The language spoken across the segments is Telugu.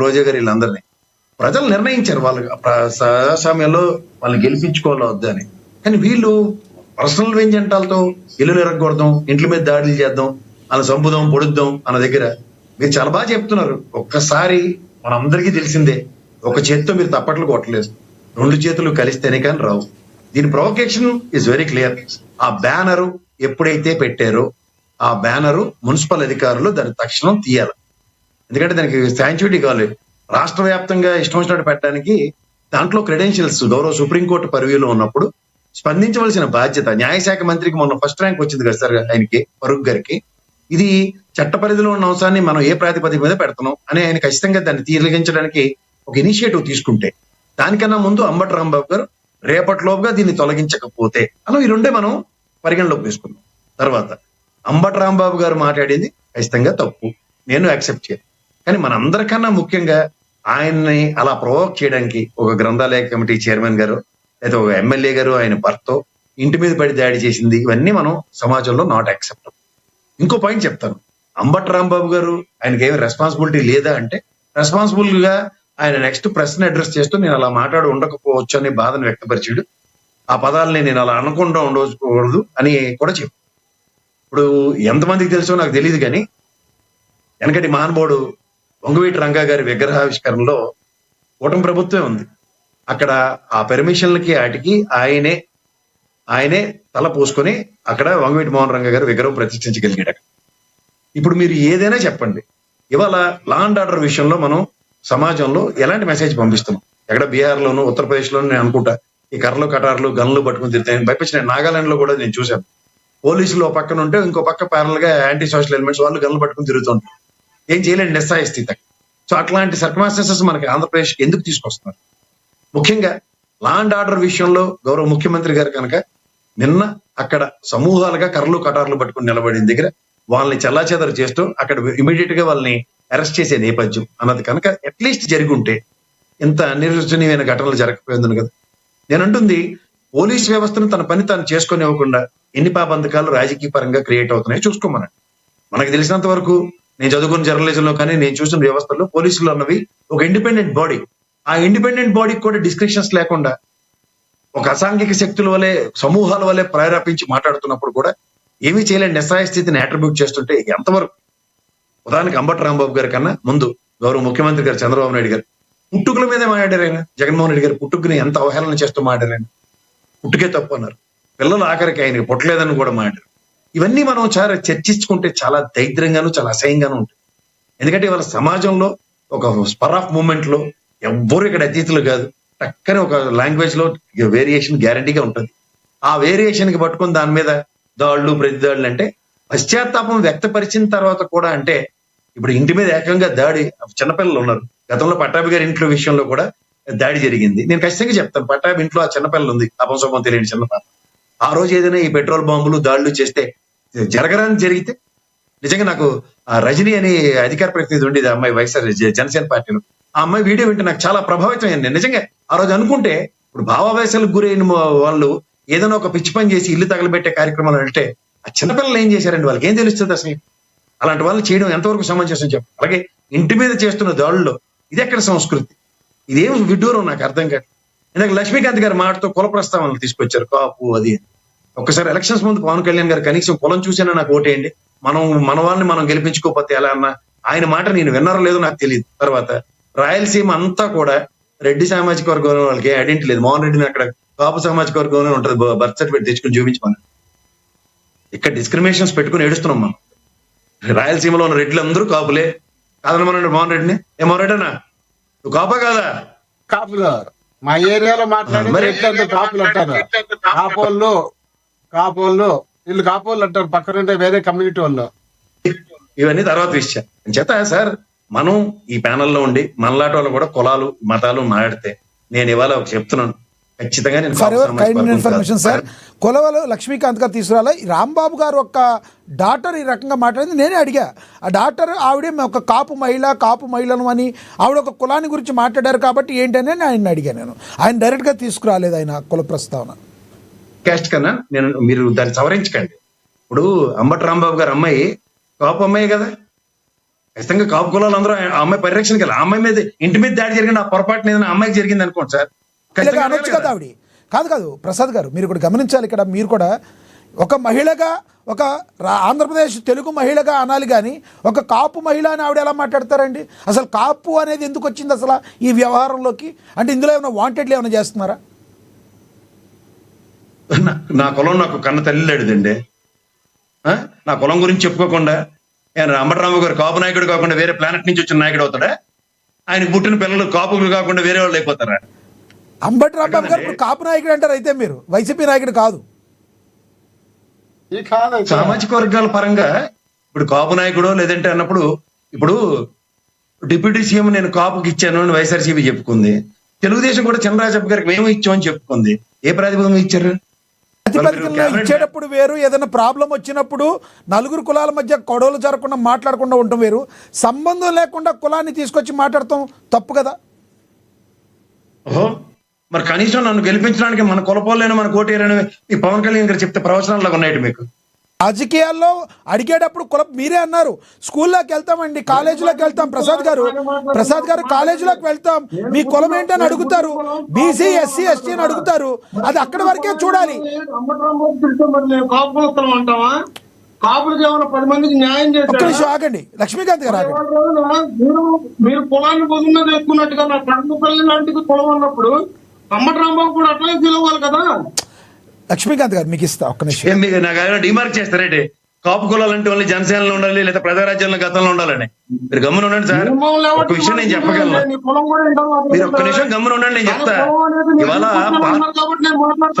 రోజా గారు వీళ్ళందరినీ ప్రజలు నిర్ణయించారు. వాళ్ళు ప్రజాస్వామ్యంలో వాళ్ళని గెలిపించుకోవాలా వద్దా అని. కానీ వీళ్ళు పర్సనల్ వెంజంటాలతో ఇల్లు ఎరగకూడదాం, ఇంట్ల మీద దాడులు చేద్దాం, అలా చంపుదాం, పొడుద్దాం అన్న దగ్గర మీరు చాలా బాగా చెప్తున్నారు. ఒక్కసారి మనందరికీ తెలిసిందే, ఒక చేతితో మీరు తప్పట్లు కొట్టలేదు, 2 చేతులు కలిస్తేనే కానీ రావు. దీని ప్రొవకేషన్ ఇస్ వెరీ క్లియర్. ఆ బ్యానరు ఎప్పుడైతే పెట్టారో ఆ బ్యానరు మున్సిపల్ అధికారులు దాన్ని తక్షణం తీయాలి. ఎందుకంటే దానికి శాంక్చుటీ కావాలి. రాష్ట్ర వ్యాప్తంగా ఇష్టం వచ్చినట్టు పెట్టడానికి దాంట్లో క్రెడెన్షియల్స్ గౌరవ సుప్రీంకోర్టు పరివ్యూలో ఉన్నప్పుడు స్పందించవలసిన బాధ్యత. న్యాయశాఖ మంత్రికి మొన్న ఫస్ట్ ర్యాంక్ వచ్చింది కదా సార్ ఆయనకి, ఫరూక్ గారికి. ఇది చట్ట పరిధిలో ఉన్న అంశాన్ని మనం ఏ ప్రాతిపదిక మీద పెడుతున్నాం అని ఆయన ఖచ్చితంగా దాన్ని తీర్లిగించడానికి ఒక ఇనిషియేటివ్ తీసుకుంటే, దానికన్నా ముందు అంబటి రాంబాబు గారు రేపటిలోపుగా దీన్ని తొలగించకపోతే అలా ఈ రెండే మనం పరిగణలోకి తీసుకున్నాం. తర్వాత అంబటి రాంబాబు గారు మాట్లాడింది ఖచ్చితంగా తప్పు, నేను యాక్సెప్ట్ చేయను. కానీ మనందరికన్నా ముఖ్యంగా ఆయన్ని అలా ప్రొవోక్ చేయడానికి ఒక గ్రంథాలయ కమిటీ చైర్మన్ గారు లేదా ఒక ఎమ్మెల్యే గారు ఆయన భర్త ఇంటి మీద పడి దాడి చేసింది, ఇవన్నీ మనం సమాజంలో నాట్ యాక్సెప్టబుల్. ఇంకో పాయింట్ చెప్తాను. అంబటి రాంబాబు గారు ఆయనకి ఏమి రెస్పాన్సిబిలిటీ లేదా అంటే, రెస్పాన్సిబుల్ గా ఆయన నెక్స్ట్ ప్రెస్ ని అడ్రస్ చేస్తూ నేను అలా మాట్లాడి ఉండకపోవచ్చు అనే బాధను వ్యక్తపరిచాడు. ఆ పదాలని నేను అలా అనకుండా ఉండకూడదు అని కూడా చెప్పు. ఇప్పుడు ఎంతమందికి తెలుసో నాకు తెలియదు, కానీ వెనకటి మహానుభావుడు వంగవీటి రంగా గారి విగ్రహావిష్కరణలో కూటమి ప్రభుత్వమే ఉంది. అక్కడ ఆ పెర్మిషన్లకి వాటికి ఆయనే తల పోసుకొని అక్కడ వంగవీటి మోహన్ రంగా గారు విగ్రహం ప్రతిష్ఠించగలిగాడు. ఇప్పుడు మీరు ఏదైనా చెప్పండి, ఇవాళ లా అండ్ ఆర్డర్ విషయంలో మనం సమాజంలో ఎలాంటి మెసేజ్ పంపిస్తున్నాం? ఎక్కడ బీహార్ లోను ఉత్తరప్రదేశ్ లోను నేను అనుకుంటా ఈ కర్రలు కటార్లు గన్లు పట్టుకుని తిరుగుతాయి. భయపించిన నాగాలాండ్ లో కూడా నేను చూశాను. పోలీసులు ఒక పక్కన ఉంటే ఇంకో పక్క ప్యారల్ గా యాంటీ సోషల్ ఎలిమెంట్స్ వాళ్ళు గన్లు పట్టుకుని తిరుగుతుంటారు. ఏం చేయలేని నిస్సాయ స్థితి. సో అట్లాంటి సర్కమాస్టెన్సెస్ మనకి ఆంధ్రప్రదేశ్ ఎందుకు తీసుకొస్తున్నారు? ముఖ్యంగా లా అండ్ ఆర్డర్ విషయంలో గౌరవ ముఖ్యమంత్రి గారు కనుక నిన్న అక్కడ సమూహాలుగా కర్రలు కటార్లు పట్టుకుని నిలబడిన దగ్గర వాళ్ళని చెల్లాచెదరు చేస్తూ అక్కడ ఇమీడియట్ గా వాళ్ళని అరెస్ట్ చేసే నేపథ్యం అన్నది కనుక అట్లీస్ట్ జరిగి ఉంటే ఇంత నిర్వచనీయమైన ఘటనలు జరగకపోయింది కదా. నేను అంటుంది, పోలీస్ వ్యవస్థను తన పని తాను చేసుకొని ఇవ్వకుండా ఎన్ని పాబంధకాలు రాజకీయ పరంగా క్రియేట్ అవుతున్నాయో చూసుకోమనండి. మనకు తెలిసినంత వరకు నేను చదువుకున్న జర్నలిజంలో కానీ నేను చూసిన వ్యవస్థల్లో పోలీసులు అన్నవి ఒక ఇండిపెండెంట్ బాడీ. ఆ ఇండిపెండెంట్ బాడీకి కూడా డిస్క్రిప్షన్స్ లేకుండా ఒక అసాంఘిక శక్తుల వలె సమూహాల వలె ప్రేరేపించి మాట్లాడుతున్నప్పుడు కూడా ఏమీ చేయలేని నిస్సాయ స్థితిని అట్రిబ్యూట్ చేస్తుంటే ఎంతవరకు? ఉదాహరణకి అంబటి రాంబాబు గారి కన్నా ముందు గౌరవ ముఖ్యమంత్రి గారు చంద్రబాబు నాయుడు గారు పుట్టుకల మీదే మాట్లాడారు. ఆయన జగన్మోహన్ రెడ్డి గారు పుట్టుకుని ఎంత అవహేళన చేస్తూ మాట్లాడారు. పుట్టుకే తప్పు అన్నారు. పిల్లలు ఆఖరికి ఆయనకి పుట్టలేదని కూడా మాట్లాడారు. ఇవన్నీ మనం చాలా చర్చించుకుంటే చాలా దైద్యంగాను చాలా అసహ్యంగాను ఉంటుంది. ఎందుకంటే ఇవాళ సమాజంలో ఒక స్పర్ ఆఫ్ మూమెంట్ లో ఎవ్వరు ఇక్కడ అతీతులు కాదు. టక్కని ఒక లాంగ్వేజ్ లో వేరియేషన్ గ్యారంటీగా ఉంటుంది. ఆ వేరియేషన్ కి పట్టుకుని దాని మీద దాడులు ప్రతిదాడులు అంటే పశ్చాత్తాపం వ్యక్తపరిచిన తర్వాత కూడా అంటే ఇప్పుడు ఇంటి మీద ఏకంగా దాడి, చిన్నపిల్లలు ఉన్నారు. గతంలో పట్టాభి గారి ఇంట్లో విషయంలో కూడా దాడి జరిగింది. నేను ఖచ్చితంగా చెప్తాను, పట్టాభి ఇంట్లో ఆ చిన్నపిల్లలు ఉంది, అపంసమం తెలియని చిన్న పాప. ఆ రోజు ఏదైనా ఈ పెట్రోల్ బాంబులు దాడులు చేస్తే జరగరాని జరిగితే నిజంగా నాకు ఆ రజనీ అని అధికార ప్రతినిధి ఉండేది, అమ్మాయి వైఎస్ఆర్ జనసేన పార్టీలో, ఆ అమ్మాయి వీడియో వింటే నాకు చాలా ప్రభావితం అయింది. నిజంగా ఆ రోజు అనుకుంటే ఇప్పుడు భావావేశాలకు గురైన వాళ్ళు ఏదైనా ఒక పిచ్చి పని చేసి ఇల్లు తగలబెట్టే కార్యక్రమాలు అంటే ఆ చిన్నపిల్లలు ఏం చేశారండి? వాళ్ళకి ఏం తెలుస్తుంది అసలు? అలాంటి వాళ్ళు చేయడం ఎంతవరకు సమంజసం చెప్పు. అలాగే ఇంటి మీద చేస్తున్న దాడుల్లో ఇది ఎక్కడ సంస్కృతి? ఇదేం విడ్డూరం నాకు అర్థం కాదు. ఇందాక లక్ష్మీకాంత్ గారు మాటతో కుల ప్రస్తావనలు తీసుకొచ్చారు, కాపు అది. ఒక్కసారి ఎలక్షన్స్ ముందు పవన్ కళ్యాణ్ గారు కనీసం కులం చూసినా నాకు ఓటేయండి, మన వాళ్ళని మనం గెలిపించుకోకపోతే ఎలా అన్న ఆయన మాట నేను విన్నారో లేదో నాకు తెలియదు. తర్వాత రాయలసీమ అంతా కూడా రెడ్డి సామాజిక వర్గంలో వాళ్ళకి ఐడెంటిటీ లేదు. మోహన్ రెడ్డిని అక్కడ కాపు సామాజిక వర్గంలో ఉంటుంది, బర్త్ సర్టిఫికేట్ తెచ్చుకుని చూపించమని. ఇక్కడ డిస్క్రిమినేషన్స్ పెట్టుకుని ఏడుస్తున్నాం మనం. రాయలసీమలో ఉన్న రెడ్లు అందరూ కాపులే కాదనమనండి మోహన్ రెడ్డిని. ఏ మోహన్ రెడ్డి అన్నా నువ్వు కాపా కాదా? కాపులు మా ఏరియాలో మాట్లాడి కాపులు అంటారు. కాపోళ్ళు వీళ్ళు కాపోళ్ళు అంటారు, పక్కనుంటే వేరే కమ్యూనిటీ వాళ్ళు. ఇవన్నీ తర్వాత విషయం చేత సార్, మనం ఈ ప్యానల్లో ఉండి మనలాంటి వాళ్ళు కూడా కులాలు మతాలు మాట్లాడితే నేను ఇవాళ చెప్తున్నాను, ఖచ్చితంగా ఇన్ఫర్మేషన్ సార్, కొలవలు లక్ష్మీకాంత్ గారు తీసుకురాలి. రాంబాబు గారు ఒక డాక్టర్ ఈ రకంగా మాట్లాడింది నేనే అడిగా. ఆ డాక్టర్ ఆవిడే ఒక కాపు మహిళను అని ఆవిడ ఒక కులాన్ని గురించి మాట్లాడారు కాబట్టి ఏంటనే ఆయన అడిగా. నేను ఆయన డైరెక్ట్ గా తీసుకురాలేదు ఆయన కుల ప్రస్తావన. క్యాస్ట్ కన్నా మీరు దాన్ని సవరించకండి. ఇప్పుడు అంబటి రాంబాబు గారు అమ్మాయి కాపు అమ్మాయి కదా, ఖచ్చితంగా కాపు కులాలు అందరూ ఆ అమ్మాయి పరిరక్షణకి వెళ్ళాలి. ఆ అమ్మాయి మీద ఇంటి మీద దాడి జరిగింది, ఆ పొరపాటున ఏదైనా అమ్మాయికి జరిగింది అనుకోండి సార్, ఇలాగ అనొచ్చు కదా ఆవిడ. కాదు ప్రసాద్ గారు, మీరు కూడా గమనించాలి. ఇక్కడ మీరు కూడా ఒక మహిళగా, ఒక ఆంధ్రప్రదేశ్ తెలుగు మహిళగా అనాలి, కానీ ఒక కాపు మహిళ అని ఆవిడ ఎలా మాట్లాడతారండి? అసలు కాపు అనేది ఎందుకు వచ్చింది అసలు ఈ వ్యవహారంలోకి? అంటే ఇందులో ఏమైనా వాంటెడ్లు ఏమైనా చేస్తున్నారా? నా కులం నాకు కన్న తల్లి లేడుదండి. నా కులం గురించి చెప్పుకోకుండా అంబటరాంబాబు గారు కాపు నాయకుడు కాకుండా వేరే ప్లానెట్ నుంచి వచ్చిన నాయకుడు అవుతాడా? ఆయనకు పుట్టిన పిల్లలు కాపులు కాకుండా వేరే వాళ్ళు అయిపోతారా? అంబటి రాంబాబు గారు ఇప్పుడు కాపు నాయకుడు అంటారు, అయితే మీరు వైసీపీ నాయకుడు కాదు. సామాజిక వర్గాల పరంగా ఇప్పుడు కాపు నాయకుడు లేదంటే అన్నప్పుడు, ఇప్పుడు డిప్యూటీ సీఎం నేను కాపుకి ఇచ్చాను అని వైఎస్ఆర్సీపీ చెప్పుకుంది. తెలుగుదేశం కూడా చంద్రరాజప్ప గారికి మేము ఇచ్చామని చెప్పుకుంది. ఏ ప్రాతిపదికన ఇచ్చారు? ప్రతిపదికల్లో ఇచ్చేటప్పుడు వేరు, ఏదైనా ప్రాబ్లం వచ్చినప్పుడు నలుగురు కులాల మధ్య గొడవలు జరగకుండా మాట్లాడకుండా ఉండటం వేరు, సంబంధం లేకుండా కులాన్ని తీసుకొచ్చి మాట్లాడటం తప్పు కదా. ఓహో, మరి కనీసం నన్ను గెలిపించడానికి మన కులపోలేని మన కోటేరని ఈ పవన్ కళ్యాణ్ గారు చెప్తే ప్రవచనాలు ఉన్నాయండి మీకు. రాజకీయాల్లో అడిగేటప్పుడు మీరే అన్నారు, స్కూల్లోకి వెళ్తామండి, కాలేజీలోకి వెళ్తాం. ప్రసాద్ గారు కాలేజీలోకి వెళ్తాం, మీ కులం ఏంటని అడుగుతారు, బీసీ ఎస్సీ ఎస్టీ అని అడుగుతారు. అది అక్కడి వరకే చూడాలి. కాపులకి ఏమైనా 10 మందికి న్యాయం చేశారు. ఆగండి లక్ష్మీకాంత్ గారు ఆగండి. మీరు కులాన్ని పొందిన చేసుకున్నట్టుగా నా కన్నపల్లి లాంటిది కులం అన్నప్పుడు అంబటరాంబాబు కూడా అట్లనే ఫీల్ అవ్వాలి కదా. లక్ష్మీకాంత్ గారు మీకు ఇస్తా ఒక్క నిమిషం. మీకు నాకు ఏమైనా డిమార్క్ చేస్తారంటే కాపు కులాలంటే ఓన్లీ జనసేనలో ఉండాలి లేదా ప్రజారాజ్యంలో గతంలో ఉండాలని? మీరు గమ్మున ఉండండి సార్. ఒక విషయం నేను చెప్పగలను, మీరు ఒక్క నిమిషం గమ్మున ఉండండి, నేను చెప్తా. ఇవాళ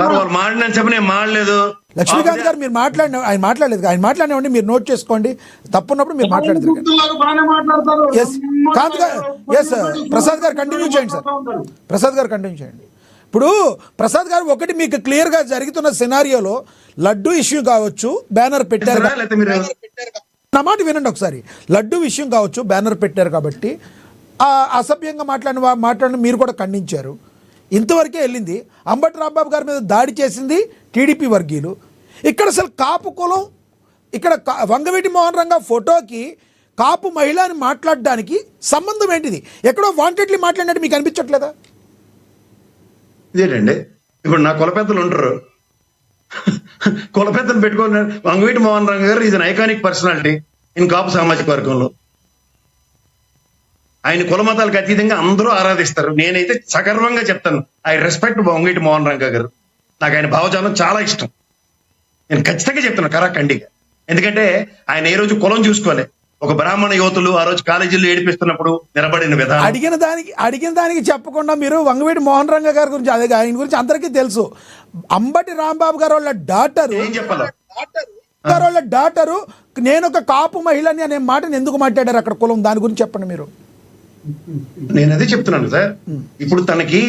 సార్ వాళ్ళు మాట్లాడిన చెప్పి నేను మాట్లాడలేదు. లక్ష్మీకాంత్ గారు మీరు ఆయన మాట్లాడలేదు, ఆయన మాట్లాడినవ్వండి, మీరు నోట్ చేసుకోండి. తప్పున్నప్పుడు మీరు మాట్లాడదు. ప్రసాద్ గారు కంటిన్యూ చేయండి సార్. ప్రసాద్ గారు కంటిన్యూ చేయండి. ఇప్పుడు ప్రసాద్ గారు ఒకటి మీకు క్లియర్గా జరుగుతున్న సినారియోలో లడ్డు ఇష్యూ కావచ్చు, బ్యానర్ పెట్టారు. నా మాట వినండి ఒకసారి. లడ్డు విషయం కావచ్చు, బ్యానర్ పెట్టారు కాబట్టి అసభ్యంగా మాట్లాడిన మీరు కూడా ఖండించారు. ఇంతవరకే వెళ్ళింది. అంబటి రాంబాబు గారి మీద దాడి చేసింది టీడీపీ వర్గీయులు. ఇక్కడ అసలు కాపు కులం, ఇక్కడ వంగవీటి మోహన్ రంగా ఫోటోకి కాపు మహిళ అని మాట్లాడడానికి సంబంధం ఏంటిది? ఎక్కడో వాంటెడ్లీ మాట్లాడినట్టు మీకు అనిపించట్లేదా? ఇదేంటండి, ఇప్పుడు నా కుల పెద్దలు ఉంటారు, కుల పెద్దలు పెట్టుకుని Vangaveeti Mohan Ranga garu is an iconic personality in Kapu సామాజిక వర్గంలో. ఆయన కుల మతాలకు అతీతంగా అందరూ ఆరాధిస్తారు. నేనైతే సగర్వంగా చెప్తాను, ఐ రెస్పెక్ట్ వంగవీటి మోహన్ రంగ గారు. నాకు ఆయన భావజాలం చాలా ఇష్టం. నేను ఖచ్చితంగా చెప్తున్నా కరాఖండిగా. ఎందుకంటే ఆయన ఏ రోజు కులం చూసుకోలే. ఒక బ్రాహ్మణ యువతులు ఆ రోజు కాలేజీల్లో ఏడిపిస్తున్నప్పుడు నిలబడిన విధానం, అడిగిన దానికి చెప్పకుండా మీరు వంగవీటి మోహన్ రంగ గారి గురించి, అదే ఆయన గురించి అందరికీ తెలుసు. అంబటి రాంబాబు గారు వాళ్ళ డాటరు, ఏం చెప్పాలి, వాళ్ళ డాటరు నేను ఒక కాపు మహిళని అనే మాటను ఎందుకు మాట్లాడారు అక్కడ కులం? దాని గురించి చెప్పండి మీరు. నేను అదే చెప్తున్నాను సార్. ఇప్పుడు తనకి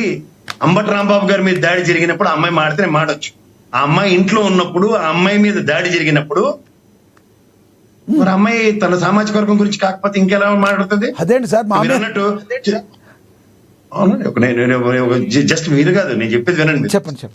అంబటి రాంబాబు గారి మీద దాడి జరిగినప్పుడు ఆ అమ్మాయి మాడితే నేను మాడొచ్చు. ఆ అమ్మాయి ఇంట్లో ఉన్నప్పుడు ఆ అమ్మాయి మీద దాడి జరిగినప్పుడు మరి అమ్మాయి తన సామాజిక వర్గం గురించి కాకపోతే ఇంకెలా మాట్లాడుతుంది? అదేంటి సార్ అన్నట్టు జస్ట్ మీరు కాదు, నేను చెప్పేది వినండి. చెప్పండి.